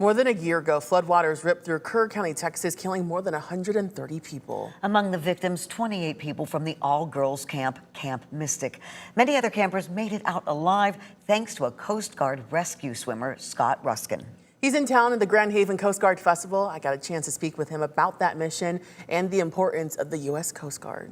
More than a year ago, floodwaters ripped through Kerr County, Texas, killing more than 130 people. Among the victims, 28 people from the all-girls camp, Camp Mystic. Many other campers made it out alive thanks to a Coast Guard rescue swimmer, Scott Ruskan. He's in town at the Grand Haven Coast Guard Festival. I got a chance to speak with him about that mission and the importance of the U.S. Coast Guard.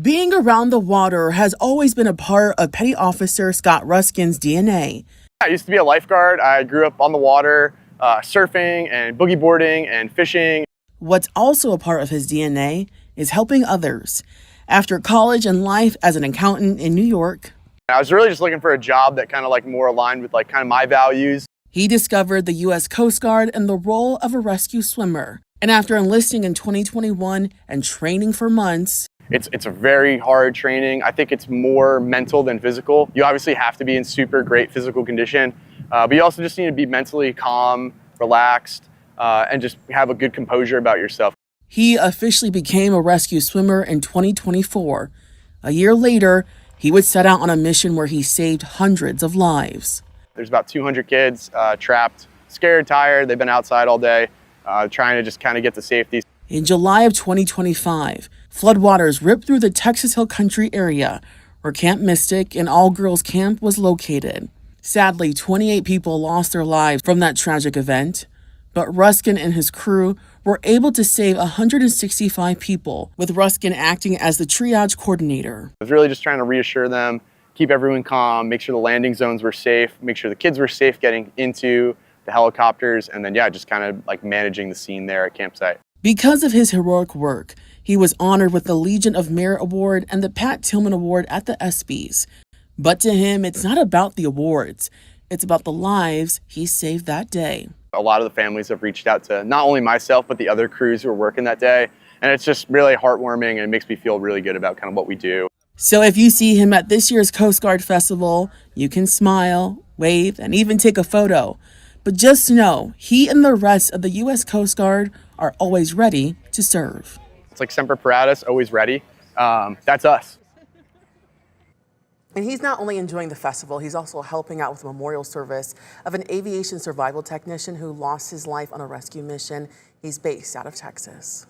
Being around the water has always been a part of Petty Officer Scott Ruskan's DNA. I used to be a lifeguard. I grew up on the water, surfing and boogie boarding and fishing. What's also a part of his DNA is helping others. After college and life as an accountant in New York, I was really just looking for a job that kind of more aligned with kind of my values. He discovered the U.S. Coast Guard and the role of a rescue swimmer. And after enlisting in 2021 and training for months, It's a very hard training. I think it's more mental than physical. You obviously have to be in super great physical condition, but you also just need to be mentally calm, relaxed, and just have a good composure about yourself. he officially became a rescue swimmer in 2024. A year later, he would set out on a mission where he saved hundreds of lives. There's about 200 kids trapped, scared, tired. They've been outside all day, trying to just kind of get to safety. In July of 2025, floodwaters ripped through the Texas Hill Country area where Camp Mystic, an all-girls camp, was located. Sadly, 28 people lost their lives from that tragic event, but Ruskan and his crew were able to save 165 people, with Ruskan acting as the triage coordinator. I was really just trying to reassure them, keep everyone calm, make sure the landing zones were safe, make sure the kids were safe getting into the helicopters, and then, just kind of managing the scene there at campsite. Because of his heroic work, he was honored with the Legion of Merit Award and the Pat Tillman Award at the ESPYs. But to him, it's not about the awards. It's about the lives he saved that day. A lot of the families have reached out to not only myself, but the other crews who were working that day. And it's just really heartwarming, and it makes me feel really good about kind of what we do. So if you see him at this year's Coast Guard Festival, you can smile, wave, and even take a photo. But just know, he and the rest of the U.S. Coast Guard are always ready to serve. It's like Semper Paratus, always ready. That's us. And he's not only enjoying the festival, he's also helping out with a memorial service of an aviation survival technician who lost his life on a rescue mission. He's based out of Texas.